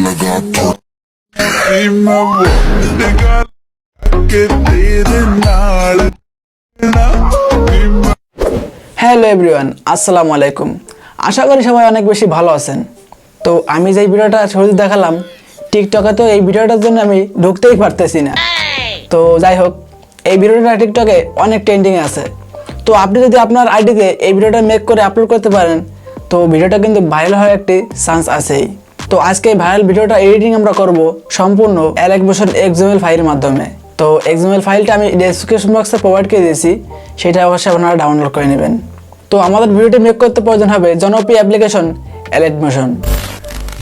लगा मैं बोलेगा के तेरे नाल ना হ্যালো এভরিওয়ান, আসসালামু আলাইকুম। আশা করি সবাই অনেক বেশি ভালো আছেন। তো আমি যেই ভিডিওটা শুরুতে দেখালাম টিকটকে, তো এই ভিডিওটার জন্য আমি ঢুকতেই পারতেছি না। তো যাই হোক, এই ভিডিওটা টিকটকে অনেক ট্রেন্ডিংয়ে আছে। তো আপনি যদি আপনার আইডিতে এই ভিডিওটা মেক করে আপলোড করতে পারেন, তো ভিডিওটা কিন্তু ভাইরাল হওয়ার একটি চান্স আছেই। তো আজকে এই ভাইরাল ভিডিওটা এডিটিং আমরা করব সম্পূর্ণ Alight XML ফাইলের মাধ্যমে। তো XML ফাইলটা আমি ডেসক্রিপশন বক্সে প্রোভাইড করে দিয়েছি, সেটা অবশ্যই আপনারা ডাউনলোড করে নেবেন। তো আমাদের ভিডিওটি মেক করতে প্রয়োজন হবে জনপ্রিয় অ্যাপ্লিকেশন Alight।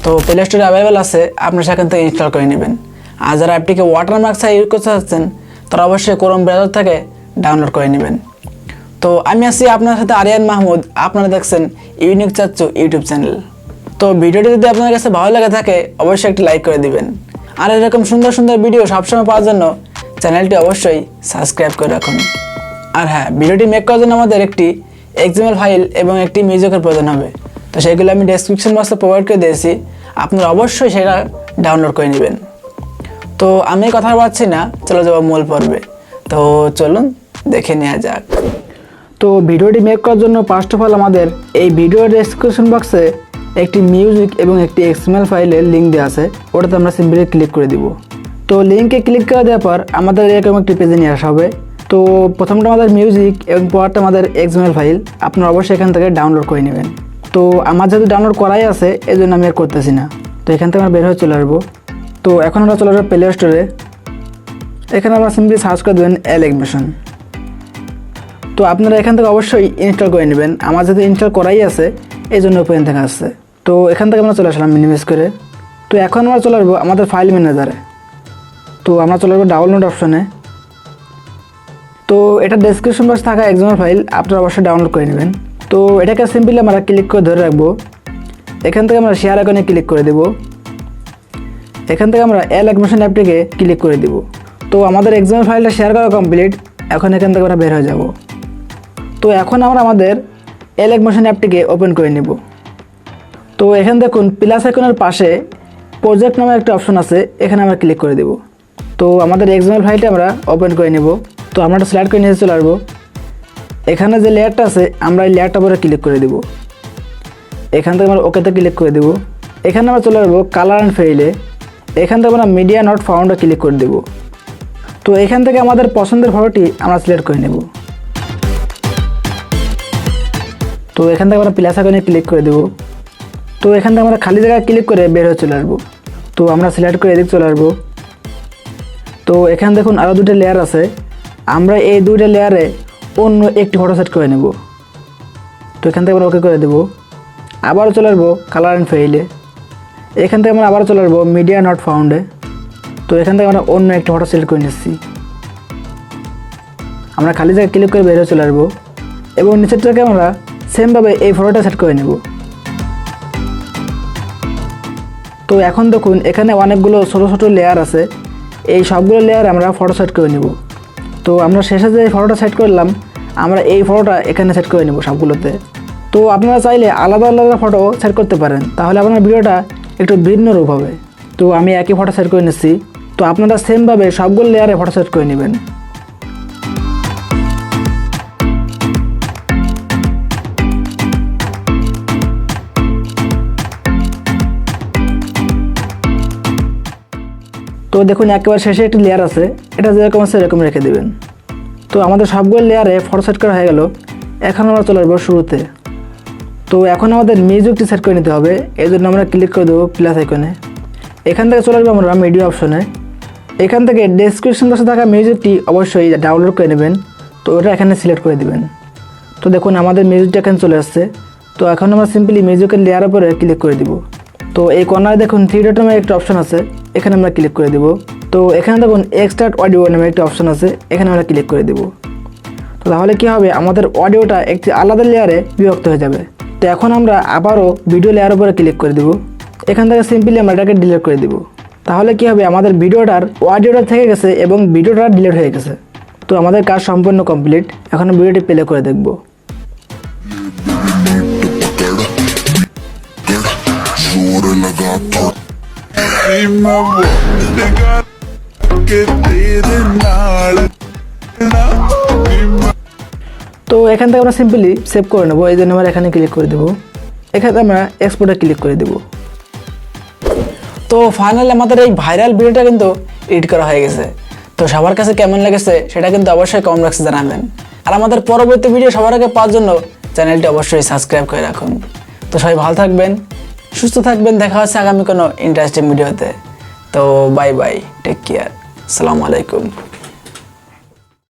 তো প্লে স্টোরে অ্যাভেলেবেল আছে, আপনারা সেখান থেকে ইনস্টল করে নেবেন। আর যারা অ্যাপটিকে ওয়াটারমার্ক ছাড়া ইউজ করতে চাচ্ছেন, তারা অবশ্যই ক্রোম ব্রাউজার থেকে ডাউনলোড করে নেবেন। তো আমি আছি আপনার সাথে আরিয়ান মাহমুদ, আপনারা দেখছেন ইউনিক চাচ্চু ইউটিউব চ্যানেল। তো ভিডিওটি যদি আপনার কাছে ভালো লাগে থাকে, অবশ্যই একটি লাইক করে দিবেন। আর এরকম সুন্দর সুন্দর ভিডিও সবসময় পাওয়ার জন্য চ্যানেলটি অবশ্যই সাবস্ক্রাইব করে রাখুন। আর হ্যাঁ, ভিডিওটি মেক করার জন্য আমাদের একটি XML ফাইল এবং একটি মিউজিকের প্রয়োজন হবে। তো সেগুলো আমি ডেসক্রিপশন বক্সে প্রোভাইড করে দিয়েছি, আপনারা অবশ্যই সেটা ডাউনলোড করে নেবেন। তো আমি কথা বলছি না, চলে যাবো মূল পর্বে। তো চলুন দেখে নেওয়া যাক। তো ভিডিওটি মেক করার জন্য ফার্স্ট অফ অল আমাদের এই ভিডিও ডেসক্রিপশন বক্সে একটি মিউজিক এবং একটি XML ফাইলের লিঙ্ক দেওয়া আছে, ওটাতে আমরা সিম্পলি ক্লিক করে দিব। তো লিঙ্কে ক্লিক করে দেওয়ার পর আমাদের এরকম একটি পেজে নিয়ে আসা হবে। তো প্রথমটা আমাদের মিউজিক এবং পরটা আমাদের XML ফাইল, আপনারা অবশ্যই এখান থেকে ডাউনলোড করে নেবেন। তো আমার যেহেতু ডাউনলোড করাই আছে, এই জন্য আমি আর করতেছি না। তো এখান থেকে আমরা বের হয়ে চলে আসবো। তো এখন আমরা চলে আসবো প্লে স্টোরে। এখানে আমরা সিম্পলি সার্চ করে দেবেন Alight। তো আপনারা এখান থেকে অবশ্যই ইনস্টল করে নেবেন। আমার যেহেতু ইনস্টল করাই আছে, এই জন্য ওপেন থেকে আসছে। তো এখান থেকে আমরা চলে আসলাম মিনিমাইজ করে। তো এখন আমরা চলে আসবো আমাদের ফাইল ম্যানেজারে। তো আমরা চলে আসবো ডাউনলোড অপশনে। তো এটা ডেসক্রিপশন বক্সে থাকা XML ফাইল আপনারা অবশ্যই ডাউনলোড করে নেবেন। তো এটাকে সিম্পলি আমরা ক্লিক করে ধরে রাখবো। এখান থেকে আমরা শেয়ার আইকনে ক্লিক করে দেব। এখান থেকে আমরা Alight অ্যাপটিকে ক্লিক করে দেব। তো আমাদের XML ফাইলটা শেয়ার করা কমপ্লিট। এখন এখান থেকে আমরা বের হয়ে যাব। তো এখন আমরা আমাদের Alight অ্যাপটিকে ওপেন করে নেব। তো এখানে দেখুন প্লাস আইকনের পাশে প্রজেক্ট নামে একটা অপশন আছে, এখানে আমরা ক্লিক করে দেব। তো আমাদের XML ফাইলটা আমরা ওপেন করে নেব। তো আমরা এটা সিলেক্ট করে নিয়ে চলে আসবো। এখানে যে লেয়ারটা আছে, আমরা এই লেয়ারটার উপরে ক্লিক করে দেব। এখান থেকে আমরা ওকেতে ক্লিক করে দেব। এখানে আমরা চলে আসবো কালার অ্যান্ড ফেইলে। এখান থেকে আমরা মিডিয়া নট ফাউন্ডে ক্লিক করে দেব। তো এখান থেকে আমাদের পছন্দের ফটোটি আমরা সিলেক্ট করে নেব। তো এখান থেকে আমরা প্লাস আইকনে ক্লিক করে দেব। তো এখান থেকে আমরা খালি জায়গায় ক্লিক করে বের হয়ে চলে আসবো। তো আমরা সিলেক্ট করে এদিকে চলে আসবো। তো এখানে দেখুন আরও দুটো লেয়ার আছে, আমরা এই দুইটা লেয়ারে অন্য একটি ফটো সেট করে নেব। তো এখান থেকে আমরা ওকে করে দেব। আবারও চলে আসবো কালার অ্যান্ড ফেইলে। এখান থেকে আমরা আবারও চলে আসবো মিডিয়া নট ফাউন্ডে। তো এখান থেকে আমরা অন্য একটি ফটো সিলেক্ট করে নিচ্ছি। আমরা খালি জায়গায় ক্লিক করে বের হয়ে চলে আসবো এবং নিচের থেকে আমরা সেমভাবে এই ফটোটা সেট করে নেব। তো এখন দেখুন এখানে অনেকগুলো ছোটো ছোটো লেয়ার আছে, এই সবগুলো লেয়ার আমরা ফটো সেট করে নেব। তো আমরা শেষে যে ফটোটা সেট করলাম, আমরা এই ফটোটা এখানে সেট করে নেব সবগুলোতে। তো আপনারা চাইলে আলাদা আলাদা ফটো সেট করতে পারেন, তাহলে আপনার ভিডিওটা একটু ভিন্ন রূপ হবে। তো আমি একই ফটো সেট করে নিচ্ছি। তো আপনারা সেমভাবে সবগুলো লেয়ারে ফটো সেট করে নেবেন। তো দেখুন একেবারে শেষে একটি লেয়ার আছে, এটা যেরকম আছে এরকম রেখে দেবেন। তো আমাদের সবগুলো লেয়ারে ফটো সেট করা হয়ে গেল। এখন আমরা চলে আসবো শুরুতে। তো এখন আমাদের মিউজিকটি সেট করে নিতে হবে, এই জন্য আমরা ক্লিক করে দেবো প্লাস আইকনে। এখান থেকে চলে আসবো আমরা মিডিয়া অপশনে। এখান থেকে ডেসক্রিপশন বক্সে থাকা মিউজিকটি অবশ্যই ডাউনলোড করে নেবেন। তো ওটা এখানে সিলেক্ট করে দেবেন। তো দেখুন আমাদের মিউজিকটা এখানে চলে আসছে। তো এখন আমরা সিম্পলি মিউজিকের লেয়ারের উপরে ক্লিক করে দিব। তো এই কর্নারে দেখুন 3 ডট নামে একটা অপশন আছে, এখানে আমরা ক্লিক করে দেব। তো এখানে দেখুন এক্সট্রাক্ট অডিও নামে একটা অপশন আছে, এখানে আমরা ক্লিক করে দেব। তো তাহলে কি হবে, আমাদের অডিওটা একটি আলাদা লেয়ারে বিভক্ত হয়ে যাবে। তো এখন আমরা আবারও ভিডিও লেয়ারের উপরে ক্লিক করে দেব। এখান থেকে সিম্পলি আমরা এটাকে ডিলিট করে দেব। তাহলে কি হবে, আমাদের ভিডিওটার অডিওটা থেকে গেছে এবং ভিডিওটা ডিলিট হয়ে গেছে। তো আমাদের কাজ সম্পূর্ণ কমপ্লিট। এখন ভিডিওটি প্লে করে দেখব। जोर लगा नी मैं वोट के तेरे नाल ना नी मैं তো এখান থেকে আমরা সিম্পলি সেভ করে নেবো। এই জন্য আমরা এখানে ক্লিক করে দেবো, এখানে আমরা এক্সপোর্টে ক্লিক করে দেবো। তো ফাইনালি আমাদের এই ভাইরাল ভিডিওটা কিন্তু এডিট করা হয়ে গেছে। তো সবার কাছে কেমন লেগেছে সেটা কিন্তু অবশ্যই কমেন্ট বক্সে জানাবেন। আর আমাদের পরবর্তী ভিডিও সবার আগে পাওয়ার জন্য চ্যানেলটি অবশ্যই সাবস্ক্রাইব করে রাখুন। তো সবাই ভালো থাকবেন, সুস্থ থাকবেন, দেখা হচ্ছে আগামী কোনো ইন্টারেস্টিং ভিডিওতে। তো বাই বাই, টেক কেয়ার, আসসালামু আলাইকুম।